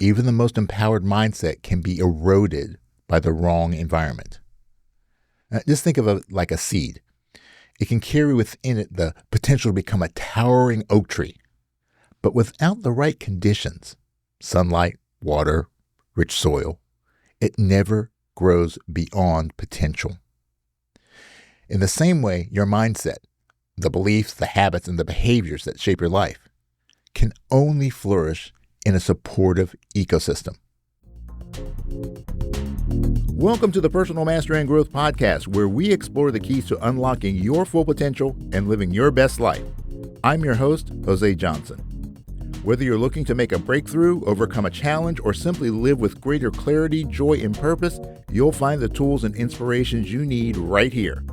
even the most empowered mindset can be eroded by the wrong environment. Just think of it like a seed. It can carry within it the potential to become a towering oak tree. But without the right conditions, sunlight, water, rich soil, it never grows beyond potential. In the same way, your mindset, the beliefs, the habits, and the behaviors that shape your life can only flourish in a supportive ecosystem. Welcome to the Personal Mastery and Growth Podcast, where we explore the keys to unlocking your full potential and living your best life. I'm your host, Jose Johnson. Whether you're looking to make a breakthrough, overcome a challenge, or simply live with greater clarity, joy, and purpose, you'll find the tools and inspirations you need right here.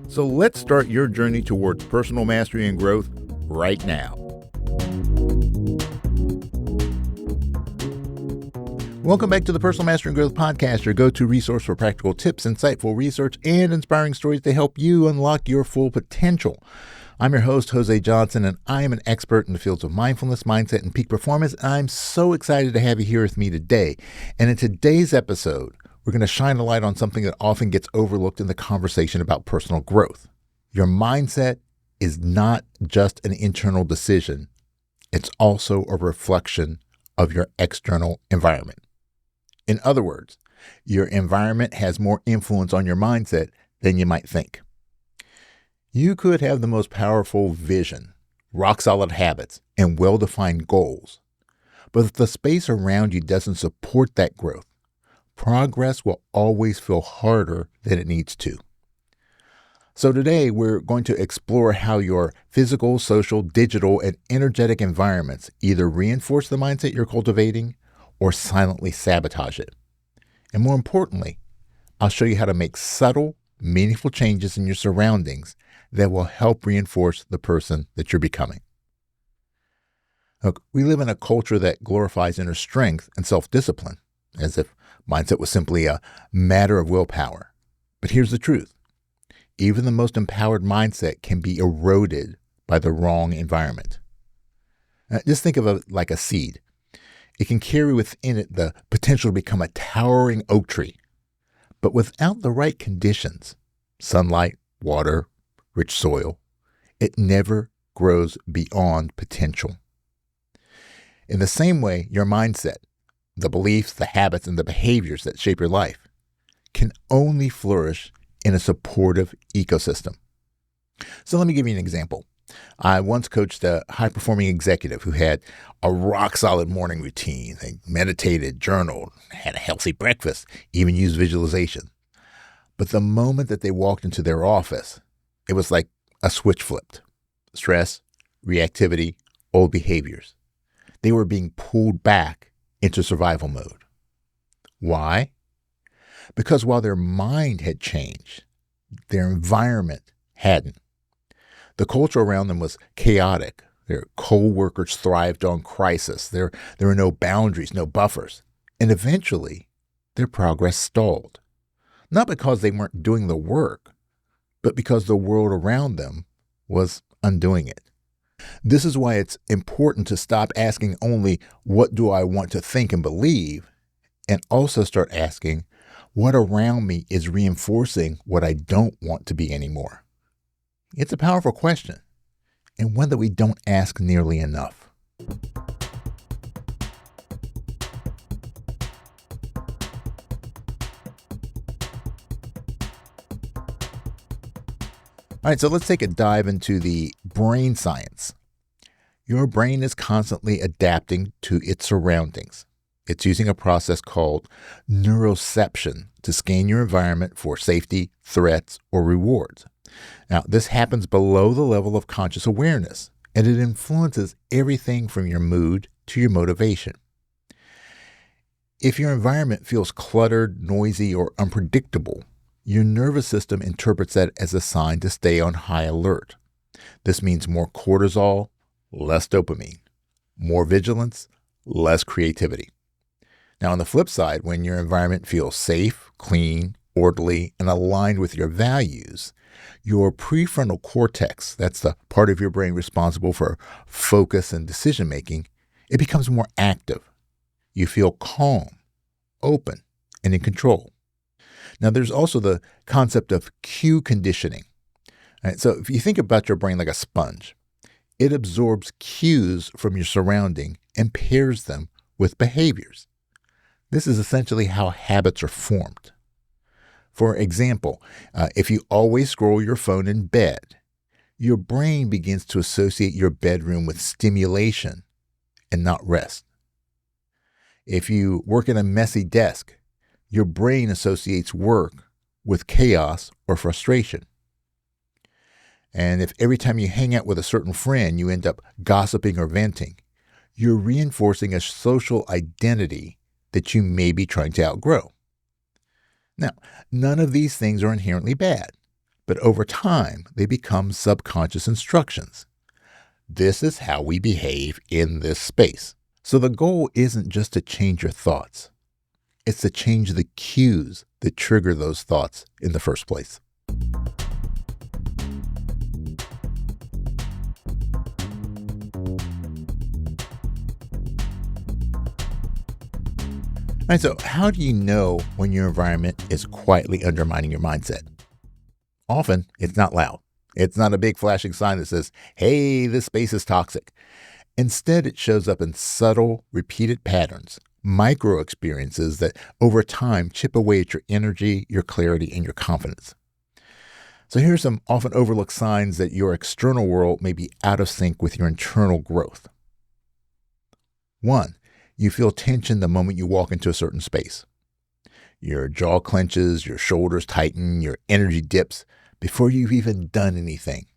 So let's start your journey towards personal mastery and growth right now. Welcome back to the Personal Mastery and Growth Podcast, your go-to resource for practical tips, insightful research, and inspiring stories to help you unlock your full potential. I'm your host, Jose Johnson, and I am an expert in the fields of mindfulness, mindset, and peak performance. I'm so excited to have you here with me today. And in today's episode, we're going to shine a light on something that often gets overlooked in the conversation about personal growth. Your mindset is not just an internal decision. It's also a reflection of your external environment. In other words, your environment has more influence on your mindset than you might think. You could have the most powerful vision, rock-solid habits, and well-defined goals. But if the space around you doesn't support that growth, progress will always feel harder than it needs to. So today, we're going to explore how your physical, social, digital, and energetic environments either reinforce the mindset you're cultivating or silently sabotage it. And more importantly, I'll show you how to make subtle, meaningful changes in your surroundings that will help reinforce the person that you're becoming. Look, we live in a culture that glorifies inner strength and self-discipline, as if mindset was simply a matter of willpower. But here's the truth. Even the most empowered mindset can be eroded by the wrong environment. Just think of it like a seed. It can carry within it the potential to become a towering oak tree. But without the right conditions, sunlight, water, rich soil, it never grows beyond potential. In the same way, your mindset, the beliefs, the habits, and the behaviors that shape your life can only flourish in a supportive ecosystem. So let me give you an example. I once coached a high-performing executive who had a rock-solid morning routine. They meditated, journaled, had a healthy breakfast, even used visualization. But the moment that they walked into their office, it was like a switch flipped. Stress, reactivity, old behaviors. They were being pulled back into survival mode. Why? Because while their mind had changed, their environment hadn't. The culture around them was chaotic. Their co-workers thrived on crisis. There were no boundaries, no buffers. And eventually, their progress stalled. Not because they weren't doing the work, but because the world around them was undoing it. This is why it's important to stop asking only, what do I want to think and believe? And also start asking, what around me is reinforcing what I don't want to be anymore? It's a powerful question, and one that we don't ask nearly enough. All right, so let's take a dive into the brain science. Your brain is constantly adapting to its surroundings. It's using a process called neuroception to scan your environment for safety, threats, or rewards. Now, this happens below the level of conscious awareness, and it influences everything from your mood to your motivation. If your environment feels cluttered, noisy, or unpredictable, your nervous system interprets that as a sign to stay on high alert. This means more cortisol, less dopamine, more vigilance, less creativity. Now, on the flip side, when your environment feels safe, clean, orderly, and aligned with your values, your prefrontal cortex, that's the part of your brain responsible for focus and decision-making, it becomes more active. You feel calm, open, and in control. Now, there's also the concept of cue conditioning. Right? So if you think about your brain like a sponge, it absorbs cues from your surrounding and pairs them with behaviors. This is essentially how habits are formed. For example, if you always scroll your phone in bed, your brain begins to associate your bedroom with stimulation and not rest. If you work at a messy desk, your brain associates work with chaos or frustration. And if every time you hang out with a certain friend, you end up gossiping or venting, you're reinforcing a social identity that you may be trying to outgrow. Now, none of these things are inherently bad, but over time, they become subconscious instructions. This is how we behave in this space. So the goal isn't just to change your thoughts. It's to change the cues that trigger those thoughts in the first place. All right, so how do you know when your environment is quietly undermining your mindset? Often, it's not loud. It's not a big flashing sign that says, hey, this space is toxic. Instead, it shows up in subtle, repeated patterns, micro experiences that over time chip away at your energy, your clarity, and your confidence. So here are some often overlooked signs that your external world may be out of sync with your internal growth. 1. You feel tension the moment you walk into a certain space. Your jaw clenches, your shoulders tighten, your energy dips before you've even done anything.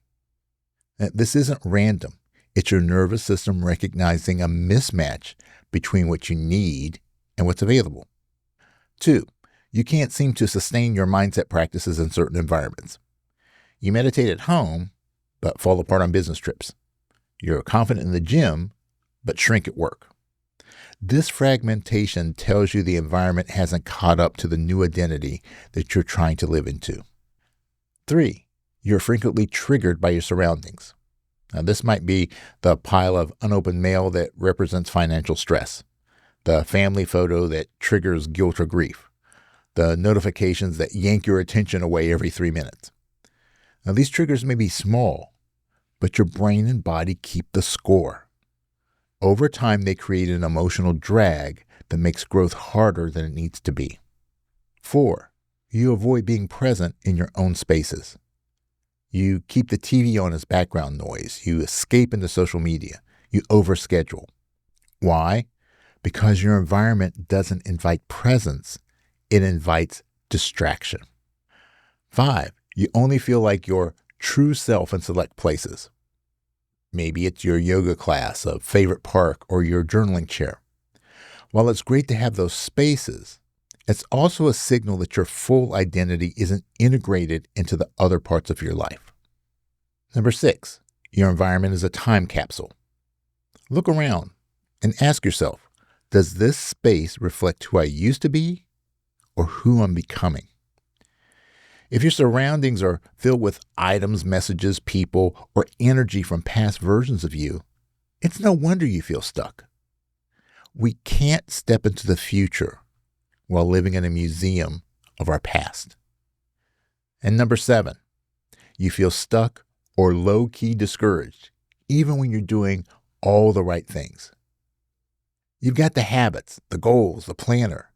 Now, this isn't random. It's your nervous system recognizing a mismatch between what you need and what's available. 2, you can't seem to sustain your mindset practices in certain environments. You meditate at home, but fall apart on business trips. You're confident in the gym, but shrink at work. This fragmentation tells you the environment hasn't caught up to the new identity that you're trying to live into. 3, you're frequently triggered by your surroundings. Now, this might be the pile of unopened mail that represents financial stress, the family photo that triggers guilt or grief, the notifications that yank your attention away every 3 minutes. Now, these triggers may be small, but your brain and body keep the score. Over time, they create an emotional drag that makes growth harder than it needs to be. 4, you avoid being present in your own spaces. You keep the TV on as background noise. You escape into social media. You overschedule. Why? Because your environment doesn't invite presence. It invites distraction. 5, you only feel like your true self in select places. Maybe it's your yoga class, a favorite park, or your journaling chair. While it's great to have those spaces, it's also a signal that your full identity isn't integrated into the other parts of your life. 6, your environment is a time capsule. Look around and ask yourself, does this space reflect who I used to be or who I'm becoming? If your surroundings are filled with items, messages, people, or energy from past versions of you, it's no wonder you feel stuck. We can't step into the future while living in a museum of our past. And 7, you feel stuck or low-key discouraged, even when you're doing all the right things. You've got the habits, the goals, the planner,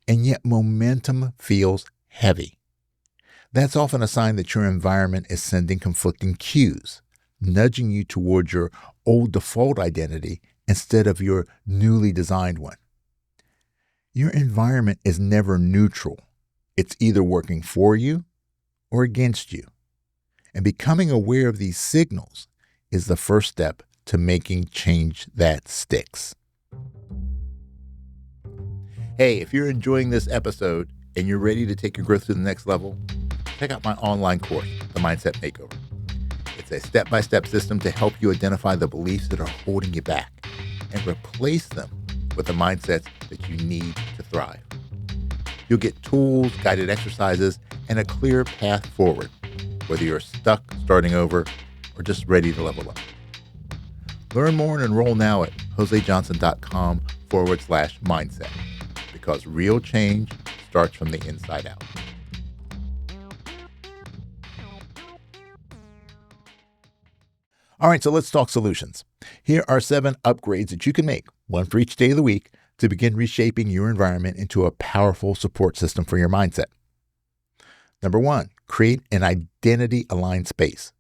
and yet momentum feels heavy. That's often a sign that your environment is sending conflicting cues, nudging you towards your old default identity instead of your newly designed one. Your environment is never neutral. It's either working for you or against you. And becoming aware of these signals is the first step to making change that sticks. Hey, if you're enjoying this episode and you're ready to take your growth to the next level, check out my online course, The Mindset Makeover. It's a step-by-step system to help you identify the beliefs that are holding you back and replace them with the mindsets that you need to thrive. You'll get tools, guided exercises, and a clear path forward, whether you're stuck, starting over, or just ready to level up. Learn more and enroll now at josejohnson.com/mindset, because real change starts from the inside out. All right, so let's talk solutions. Here are 7 upgrades that you can make, one for each day of the week, to begin reshaping your environment into a powerful support system for your mindset. Number 1, create an identity-aligned space.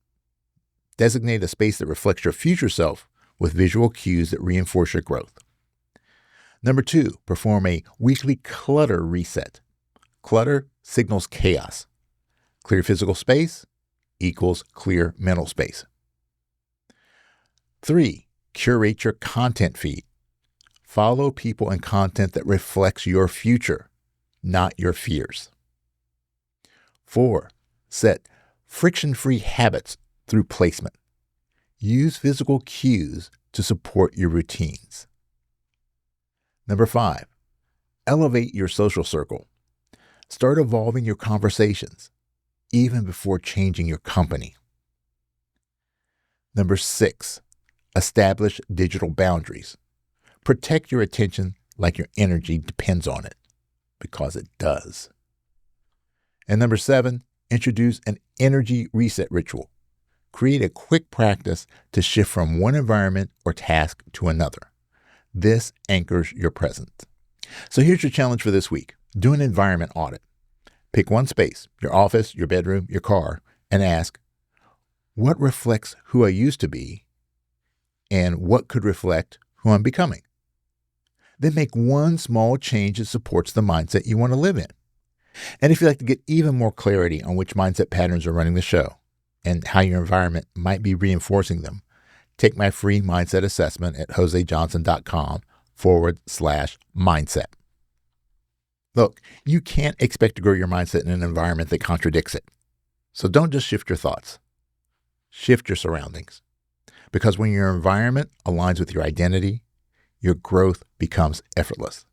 Designate a space that reflects your future self with visual cues that reinforce your growth. Number 2, perform a weekly clutter reset. Clutter signals chaos. Clear physical space equals clear mental space. 3, curate your content feed. Follow people and content that reflects your future, not your fears. 4, set friction-free habits through placement. Use physical cues to support your routines. Number 5, elevate your social circle. Start evolving your conversations, even before changing your company. Number 6, establish digital boundaries. Protect your attention like your energy depends on it, because it does. And number 7, introduce an energy reset ritual. Create a quick practice to shift from one environment or task to another. This anchors your present. So here's your challenge for this week. Do an environment audit. Pick one space, your office, your bedroom, your car, and ask, what reflects who I used to be and what could reflect who I'm becoming? Then make one small change that supports the mindset you want to live in. And if you'd like to get even more clarity on which mindset patterns are running the show and how your environment might be reinforcing them, take my free mindset assessment at josejohnson.com/mindset. Look, you can't expect to grow your mindset in an environment that contradicts it. So don't just shift your thoughts. Shift your surroundings. Because when your environment aligns with your identity, your growth becomes effortless.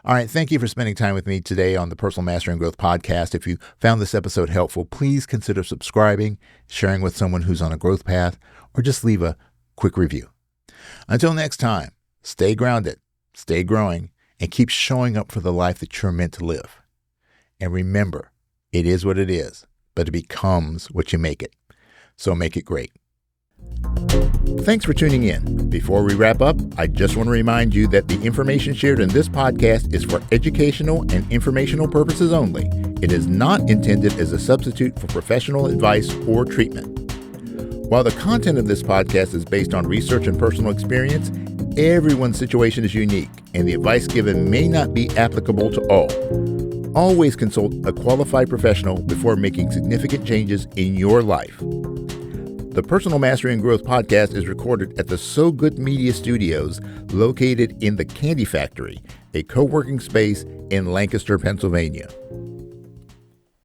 All right, thank you for spending time with me today on the Personal Mastery and Growth Podcast. If you found this episode helpful, please consider subscribing, sharing with someone who's on a growth path, or just leave a quick review. Until next time, stay grounded, stay growing, and keep showing up for the life that you're meant to live. And remember, it is what it is, but it becomes what you make it. So make it great. Thanks for tuning in. Before we wrap up, I just want to remind you that the information shared in this podcast is for educational and informational purposes only. It is not intended as a substitute for professional advice or treatment. While the content of this podcast is based on research and personal experience, everyone's situation is unique, and the advice given may not be applicable to all. Always consult a qualified professional before making significant changes in your life. The Personal Mastery and Growth Podcast is recorded at the So Good Media Studios, located in the Candy Factory, a co-working space in Lancaster, Pennsylvania.